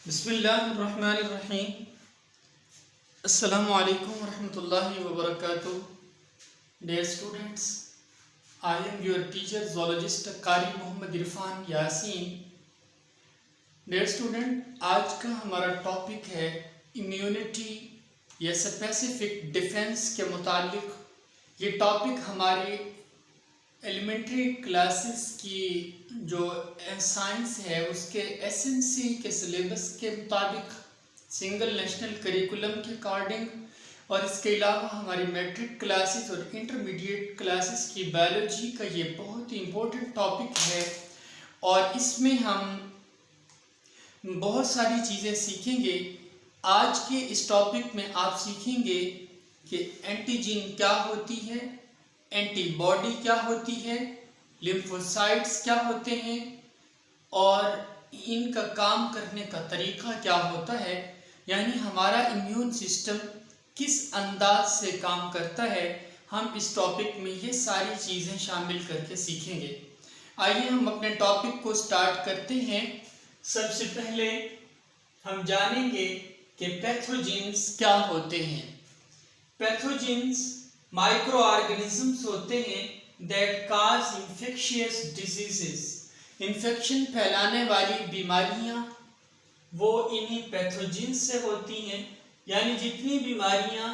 बिस्मिल्लाहिर्रहमानिर्रहीम। अस्सलामु अलैकुम वरहमतुल्लाहि वबरकातुह। Dear students, I am your teacher zoologist कारी मोहम्मद इरफान यासीन। Dear student, आज का हमारा टॉपिक है इम्यूनिटी या स्पेसिफिक डिफेंस के मुतालिक। ये टॉपिक हमारे एलिमेंट्री क्लासेस की जो साइंस है उसके एसएनसी के सिलेबस के मुताबिक सिंगल नेशनल करिकुलम के अकॉर्डिंग, और इसके अलावा हमारी मैट्रिक क्लासेस और इंटरमीडिएट क्लासेस की बायोलॉजी का ये बहुत ही इम्पोर्टेंट टॉपिक है। और इसमें हम बहुत सारी चीज़ें सीखेंगे। आज के इस टॉपिक में आप सीखेंगे कि एंटीजन क्या होती है, एंटीबॉडी क्या होती है, लिम्फोसाइट्स क्या होते हैं और इनका काम करने का तरीका क्या होता है, यानी हमारा इम्यून सिस्टम किस अंदाज से काम करता है। हम इस टॉपिक में ये सारी चीज़ें शामिल करके सीखेंगे। आइए हम अपने टॉपिक को स्टार्ट करते हैं। सबसे पहले हम जानेंगे कि पैथोजेंस क्या होते हैं। पैथोजेंस माइक्रो ऑर्गेनिजम्स होते हैं that cause infectious diseases. Infection फैलाने वाली बीमारियां वो इन्हीं पैथोजेंस से होती हैं। यानी जितनी बीमारियां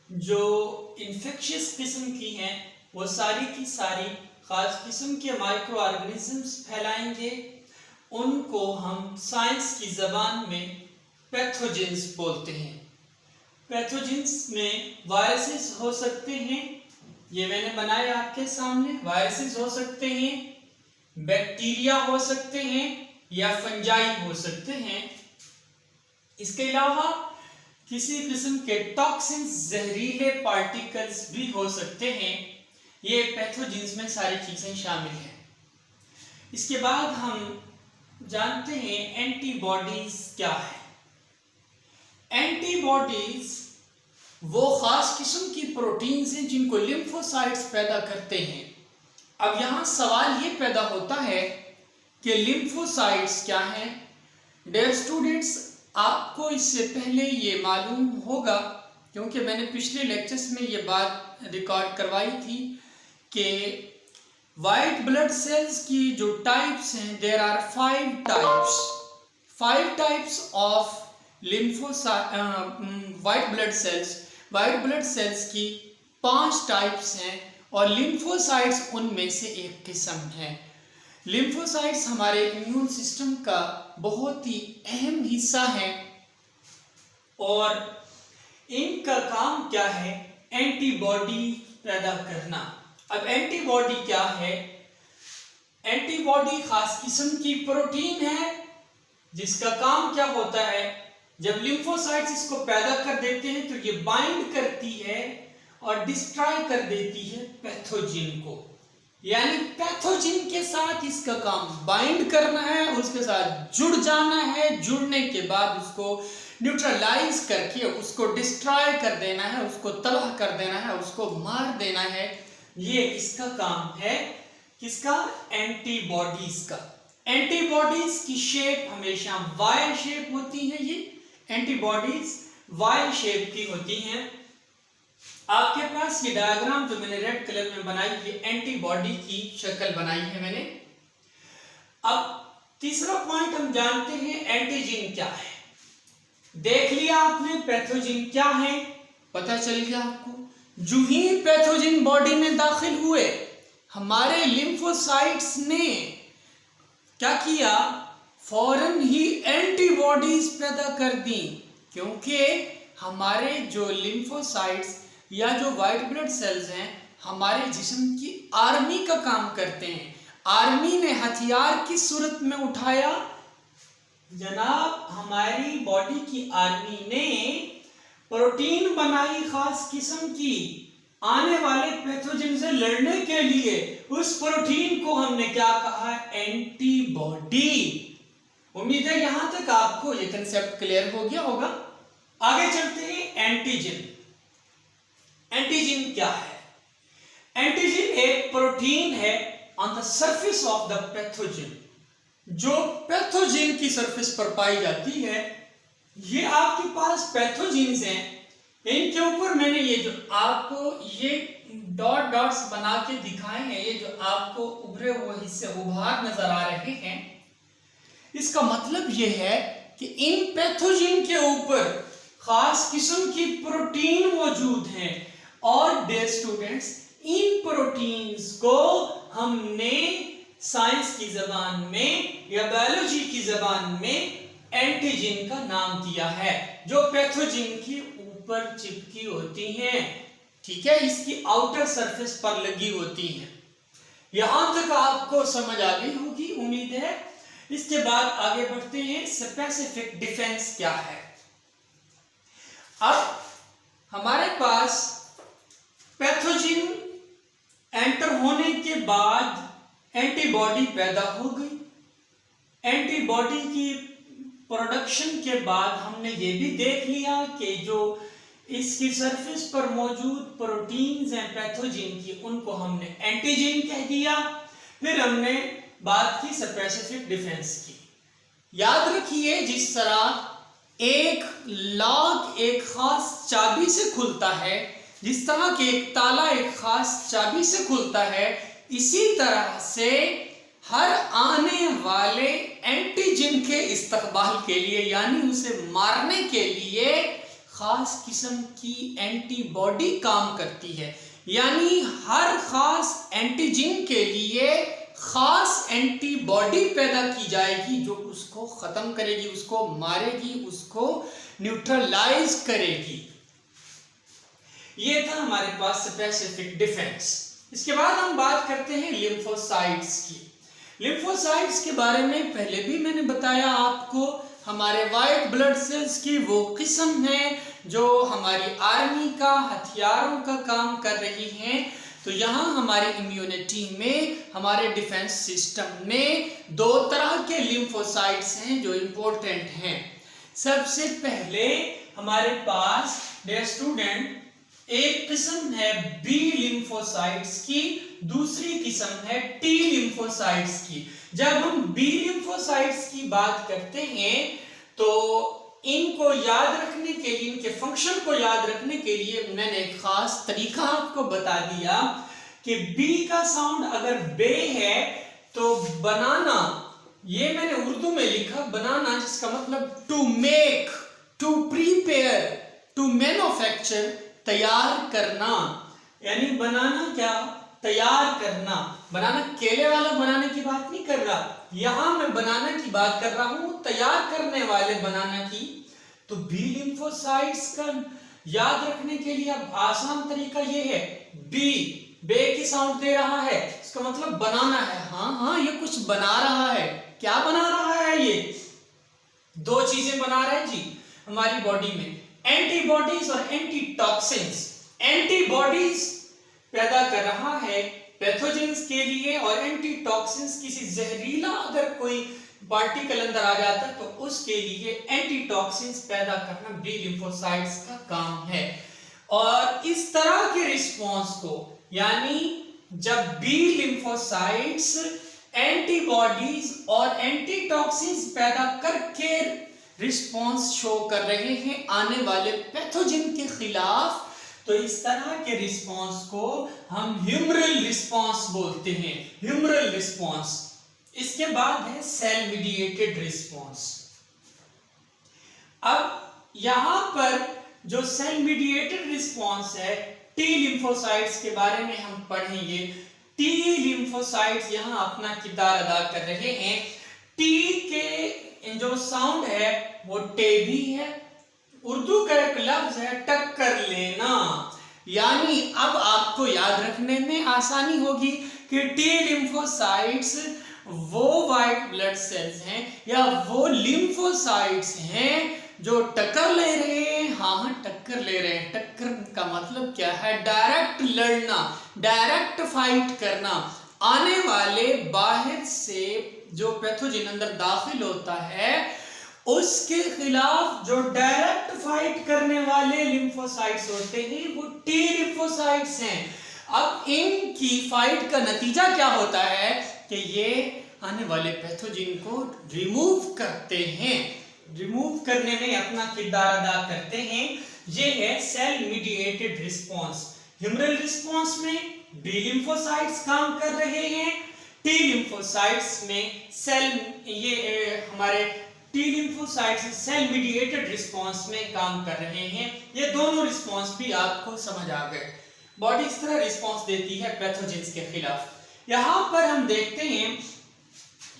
जो इन्फेक्शियस किस्म की हैं वो सारी की सारी ख़ास किस्म के माइक्रो ऑर्गेनिजम्स फैलाएंगे। उनको हम साइंस की ज़बान में पैथोजेंस बोलते हैं। पैथोजेंस में वायरसेस हो सकते हैं, ये मैंने बनाया आपके सामने। वायरसेस हो सकते हैं, बैक्टीरिया हो सकते हैं या फंजाई हो सकते हैं। इसके अलावा किसी किस्म के टॉक्सिन्स, जहरीले पार्टिकल्स भी हो सकते हैं। ये पैथोजेंस में सारी चीज़ें शामिल हैं। इसके बाद हम जानते हैं एंटीबॉडीज क्या है। एंटीबॉडीज वो ख़ास किस्म की प्रोटीन्स हैं जिनको लिम्फोसाइट्स पैदा करते हैं। अब यहाँ सवाल ये पैदा होता है कि लिम्फोसाइट्स क्या हैं। डियर स्टूडेंट्स, आपको इससे पहले ये मालूम होगा क्योंकि मैंने पिछले लेक्चर्स में ये बात रिकॉर्ड करवाई थी कि वाइट ब्लड सेल्स की जो टाइप्स हैं, there are 5 types of white blood cells की 5 टाइप्स हैं और लिम्फोसाइट्स उनमें से एक किस्म है। लिम्फोसाइट्स हमारे इम्यून सिस्टम का बहुत ही अहम हिस्सा है और इनका काम क्या है, एंटीबॉडी पैदा करना। अब एंटीबॉडी क्या है? एंटीबॉडी खास किस्म की प्रोटीन है जिसका काम क्या होता है, जब लिम्फोसाइट्स इसको पैदा कर देते हैं तो ये बाइंड करती है और डिस्ट्रॉय कर देती है पैथोजन को। यानी पैथोजन के साथ इसका काम बाइंड करना है, उसके साथ जुड़ जाना है, जुड़ने के बाद उसको न्यूट्रलाइज करके उसको डिस्ट्रॉय कर देना है, उसको तबाह कर देना है, उसको मार देना है। ये इसका काम है किसका? एंटीबॉडीज का। एंटीबॉडीज की शेप हमेशा वाई शेप होती है। ये एंटीबॉडीज वाई शेप की होती हैं। आपके पास ये डायग्राम जो मैंने रेड कलर में बनाई, ये एंटीबॉडी की शक्ल बनाई है मैंने। अब तीसरा पॉइंट हम जानते हैं एंटीजन क्या है। देख लिया आपने पैथोजन क्या है, पता चल गया आपको। जो ही पैथोजन बॉडी में दाखिल हुए, हमारे लिम्फोसाइट्स ने क्या किया, फौरन ही एंटीबॉडीज पैदा कर दी। क्योंकि हमारे जो लिम्फोसाइट्स या जो वाइट ब्लड सेल्स हैं हमारे जिस्म की आर्मी का काम करते हैं। आर्मी ने हथियार की सूरत में उठाया, जनाब हमारी बॉडी की आर्मी ने प्रोटीन बनाई खास किस्म की आने वाले पैथोजन से लड़ने के लिए। उस प्रोटीन को हमने क्या कहा? एंटीबॉडी। उम्मीद है यहां तक आपको ये कंसेप्ट क्लियर हो गया होगा। आगे चलते हैं एंटीजन। एंटीजन क्या है? एंटीजन एक प्रोटीन है on the surface of the pathogen. जो पैथोजन की सरफेस पर पाई जाती है, ये आपके पास पैथोजेंस हैं। इनके ऊपर मैंने ये जो आपको ये डॉट डॉट्स बना के दिखाए हैं, ये जो आपको उभरे हुए हिस्से उभार नजर आ रहे हैं, इसका मतलब ये है कि इन पैथोजन के ऊपर खास किस्म की प्रोटीन मौजूद हैं। और डियर स्टूडेंट्स, इन प्रोटीन्स को हमने साइंस की जबान में या बायोलॉजी की जबान में एंटीजन का नाम दिया है, जो पैथोजन के ऊपर चिपकी होती हैं। ठीक है, इसकी आउटर सरफेस पर लगी होती हैं। यहां तक आपको समझ आ गई होगी उम्मीद है। इसके बाद आगे बढ़ते हैं, स्पेसिफिक डिफेंस क्या है। अब हमारे पास पैथोजन एंटर होने के बाद एंटीबॉडी पैदा हो गई। एंटीबॉडी की प्रोडक्शन के बाद हमने ये भी देख लिया कि जो इसकी सरफेस पर मौजूद प्रोटीन्स हैं पैथोजन की, उनको हमने एंटीजन कह दिया। फिर हमने बात की स्पेसिफिक डिफेंस की। याद रखिए, जिस तरह एक लॉक एक खास चाबी से खुलता है, जिस तरह कि एक ताला एक खास चाबी से खुलता है, इसी तरह से हर आने वाले एंटीजन के इस्तकबाल के लिए, यानी उसे मारने के लिए खास किस्म की एंटीबॉडी काम करती है। यानी हर खास एंटीजन के लिए खास एंटीबॉडी पैदा की जाएगी जो उसको खत्म करेगी, उसको मारेगी, उसको न्यूट्रलाइज करेगी। ये था हमारे पास स्पेसिफिक डिफेंस। इसके बाद हम बात करते हैं लिम्फोसाइट्स की। लिम्फोसाइट्स के बारे में पहले भी मैंने बताया आपको। हमारे वाइट ब्लड सेल्स की वो किस्म है जो हमारी आर्मी का हथियारों का काम कर रही हैं। तो यहाँ हमारी इम्यूनिटी में, हमारे डिफेंस सिस्टम में दो तरह के लिम्फोसाइट्स हैं जो इम्पोर्टेंट हैं। सबसे पहले हमारे पास डियर स्टूडेंट एक किस्म है बी लिम्फोसाइट्स की, दूसरी किस्म है टी लिम्फोसाइट्स की। जब हम बी लिम्फोसाइट्स की बात करते हैं तो इनको याद रखने के लिए, इनके फंक्शन को याद रखने के लिए मैंने एक खास तरीका आपको बता दिया कि बी का साउंड अगर बे है तो बनाना, ये मैंने उर्दू में लिखा बनाना, जिसका मतलब to make, to prepare, to manufacture, तैयार करना। यानी बनाना क्या, तैयार करना। बनाना केले वाला बनाने की बात नहीं कर रहा, यहां मैं बनाना की बात कर रहा हूं, तैयार करने वाले बनाना की। तो बी लिम्फोसाइट्स का याद रखने के लिए अब आसान तरीका ये है, बी बे की साउंड दे रहा है, इसका मतलब बनाना है। हाँ, ये कुछ बना रहा है। क्या बना रहा है? ये दो चीजें बना रहा है जी हमारी बॉडी में, एंटीबॉडीज और एंटीटॉक्सिन्स। एंटीबॉडीज पैदा कर रहा है पैथोजेंस के लिए, और एंटीटॉक्सिन्स किसी जहरीला अगर कोई पार्टिकल अंदर आ जाता है तो उसके लिए एंटीटॉक्सिन्स पैदा करना बी लिम्फोसाइट्स का काम है। और इस तरह के रिस्पॉन्स को, यानी जब बी लिम्फोसाइट्स एंटीबॉडीज और एंटीटॉक्सिन्स पैदा करके रिस्पॉन्स शो कर रहे हैं आने वाले पैथोजन के खिलाफ, तो इस तरह के रिस्पॉन्स को हम ह्यूमरल रिस्पॉन्स बोलते हैं, ह्यूमरल रिस्पॉन्स। इसके बाद है सेल मीडिएटेड रिस्पॉन्स। अब यहां पर जो सेल मीडिएटेड रिस्पॉन्स है, टी लिम्फोसाइट्स के बारे में हम पढ़ेंगे। टी लिम्फोसाइट्स यहां अपना किरदार अदा कर रहे हैं। टी के जो साउंड है वो टे भी है, उर्दू का एक लफ्ज है टक्कर लेना। यानी अब आपको याद रखने में आसानी होगी कि टी लिम्फोसाइट्स वो वाइट ब्लड सेल्स हैं या वो लिम्फोसाइट्स हैं जो टक्कर ले रहे हैं। हाँ, टक्कर ले रहे हैं। टक्कर का मतलब क्या है? डायरेक्ट लड़ना, डायरेक्ट फाइट करना। आने वाले बाहर से जो पैथोजन अंदर दाखिल होता है उसके खिलाफ जो डायरेक्ट फाइट करने वाले लिम्फोसाइट्स होते हैं वो टी लिम्फोसाइट्स हैं। अब इनकी फाइट का नतीजा क्या होता है कि ये आने वाले पैथोजन को रिमूव करते हैं, रिमूव करने में अपना किरदार अदा करते हैं। ये है cell mediated response. Humoral response में बी लिम्फोसाइट्स काम कर रहे हैं, टी लिम्फोसाइट्स में हमारे T lymphocytes cell mediated response में काम कर रहे हैं। ये दोनों रिस्पॉन्स भी आपको समझ आ गए। बॉडी इस तरह रिस्पॉन्स देती है पैथोजेंस के खिलाफ। यहां पर हम देखते हैं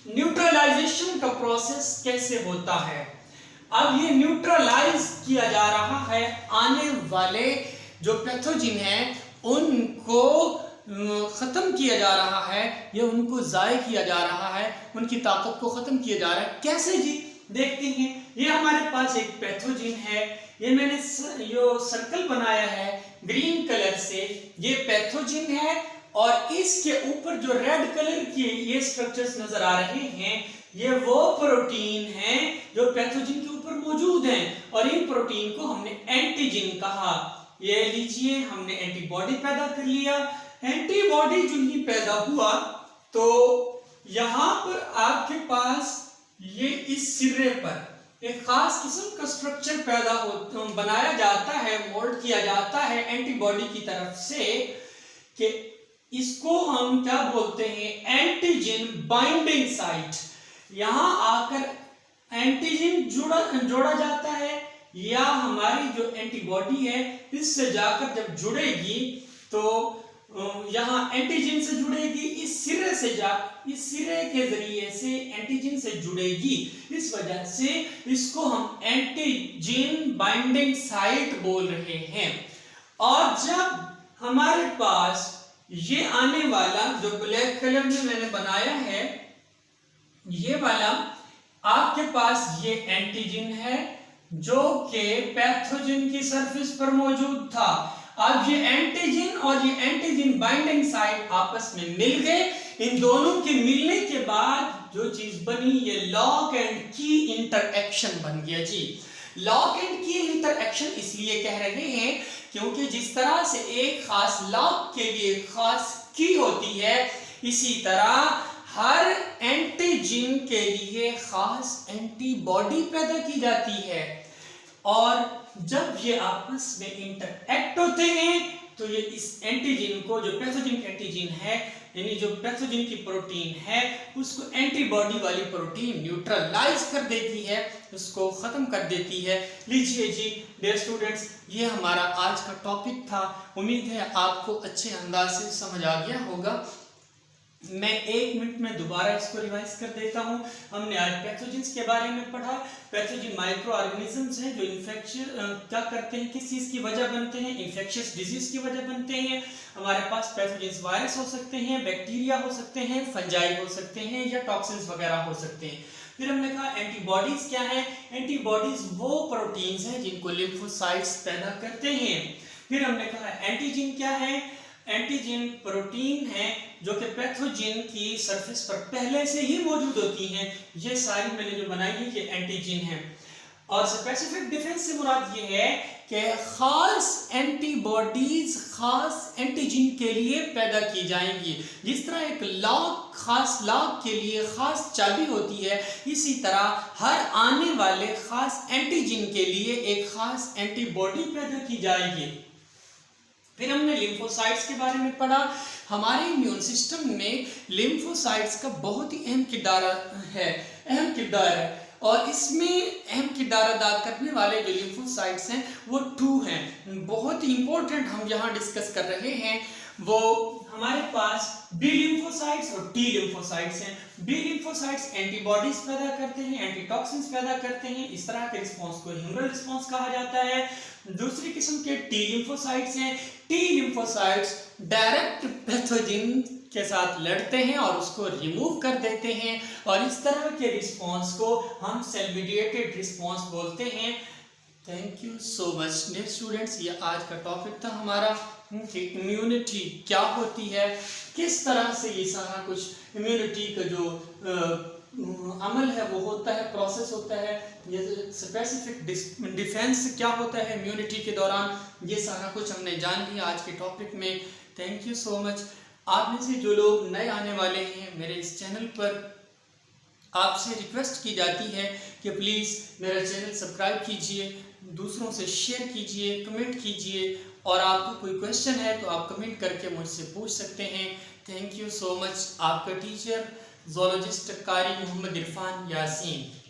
न्यूट्रलाइजेशन का प्रोसेस कैसे होता है। अब ये न्यूट्रलाइज किया जा रहा है, आने वाले जो पैथोजन हैं उनको खत्म किया जा रहा है, या उनको जाय किया जा रहा है, उनकी ताकत को खत्म किया जा रहा है। कैसे जी, देखते हैं। ये हमारे पास एक पैथोजन है, ये मैंने जो सर्कल बनाया है ग्रीन कलर से, ये पैथोजन है, और इसके ऊपर जो रेड कलर के ये स्ट्रक्चर्स नजर आ रहे हैं, ये वो प्रोटीन हैं जो पैथोजन के ऊपर मौजूद हैं, और इन प्रोटीन को हमने एंटीजन कहा। ये लीजिए, हमने एंटीबॉडी पैदा कर लिया। एंटीबॉडी जो ही पैदा हुआ तो यहां पर आपके पास ये इस सिरे पर एक खास किस्म का स्ट्रक्चर बनाया जाता है, मोल्ड किया जाता है एंटीबॉडी की तरफ से, कि इसको हम क्या बोलते हैं, एंटीजन बाइंडिंग साइट। यहां आकर एंटीजन जोड़ा जाता है, या हमारी जो एंटीबॉडी है इससे जाकर जब जुड़ेगी तो यहाँ एंटीजन से जुड़ेगी, इस सिरे के जरिए से एंटीजन से जुड़ेगी। इस वजह से इसको हम एंटीजन बाइंडिंग साइट बोल रहे हैं। और जब हमारे पास ये आने वाला जो ब्लैक कलर में मैंने बनाया है, ये वाला आपके पास ये एंटीजन है जो कि पैथोजन की सरफेस पर मौजूद था। अब ये एंटीजन और ये एंटीजन बाइंडिंग साइट आपस में मिल गए। इन दोनों के मिलने के बाद जो चीज बनी, ये लॉक एंड की इंटरएक्शन बन गया जी। लॉक एंड की इंटरएक्शन इसलिए कह रहे हैं क्योंकि जिस तरह से एक खास लॉक के लिए खास की होती है, इसी तरह हर एंटीजन के लिए खास एंटीबॉडी पैदा की जाती है। और जब ये आपस में इंटरएक्ट होते हैं तो ये इस एंटीजन को, जो पैथोजन का एंटीजन है, यानी जो पैथोजन की प्रोटीन है, उसको एंटीबॉडी वाली प्रोटीन न्यूट्रलाइज कर देती है, उसको खत्म कर देती है। लीजिए जी डियर स्टूडेंट्स, ये हमारा आज का टॉपिक था। उम्मीद है आपको अच्छे अंदाज से समझ आ गया होगा। मैं 1 मिनट में दोबारा इसको रिवाइज कर देता हूं। हमने आज पैथोजेंस के बारे में पढ़ा। पैथोजन माइक्रो ऑर्गेनिजम्स हैं जो इन्फेक्शन क्या करते हैं, किस चीज की वजह बनते हैं, इन्फेक्शियस डिजीज की वजह बनते हैं। हमारे पास पैथोजेंस वायरस हो सकते हैं, बैक्टीरिया हो सकते हैं, फंजाई हो सकते हैं, या टॉक्सिन्स वगैरह हो सकते हैं। फिर हमने कहा एंटीबॉडीज क्या है। एंटीबॉडीज वो प्रोटीन्स हैं जिनको लिम्फोसाइट्स पैदा करते हैं। फिर हमने कहा एंटीजन क्या है। एंटीजन प्रोटीन है जो कि पैथोजन की सरफेस पर पहले से ही मौजूद होती हैं। ये सारी मैंने जो बनाई है ये एंटीजन है। और स्पेसिफिक डिफेंस से मुराद ये है कि खास एंटीबॉडीज खास एंटीजन के लिए पैदा की जाएंगी। जिस तरह एक लॉक खास लॉक के लिए खास चाबी होती है, इसी तरह हर आने वाले खास एंटीजन के लिए एक खास एंटीबॉडी पैदा की जाएगी। फिर हमने लिम्फोसाइट्स के बारे में पढ़ा। हमारे इम्यून सिस्टम में लिम्फोसाइट्स का बहुत ही अहम किरदार है, और इसमें अहम किरदार अदा करने वाले जो लिम्फोसाइट्स हैं वो 2 हैं। बहुत ही इंपॉर्टेंट हम यहाँ डिस्कस कर रहे हैं। वो हमारे पास बी लिम्फोसाइट्स और टी लिम्फोसाइट्स हैं। बी लिम्फोसाइट्स एंटीबॉडीज पैदा करते हैं, एंटीटॉक्सिन्स पैदा करते हैं। इस तरह के रिस्पॉन्स को ह्यूमरल रिस्पॉन्स कहा जाता है। दूसरी किस्म के टी लिम्फोसाइट्स हैं। टी लिम्फोसाइट्स डायरेक्ट पैथोजन के साथ लड़ते हैं और उसको रिमूव कर देते हैं, और इस तरह के रिस्पॉन्स को हम सेल मीडिएटेड रिस्पॉन्स बोलते हैं। Thank you so much dear students. ये आज का टॉपिक था हमारा कि इम्यूनिटी क्या होती है, किस तरह से ये सारा कुछ इम्यूनिटी का जो अमल है वो होता है, प्रोसेस होता है। ये स्पेसिफिक डिफेंस क्या होता है इम्यूनिटी के दौरान, ये सारा कुछ हमने जान लिया आज के टॉपिक में। Thank you so much. आप में से जो लोग नए आने वाले हैं मेरे इस चैनल पर, आपसे रिक्वेस्ट की जाती है कि प्लीज़ मेरा चैनल सब्सक्राइब कीजिए, दूसरों से शेयर कीजिए, कमेंट कीजिए, और आपको कोई क्वेश्चन है तो आप कमेंट करके मुझसे पूछ सकते हैं। Thank you so much. आपका टीचर ज़ूलॉजिस्ट कारी मोहम्मद इरफान यासीन।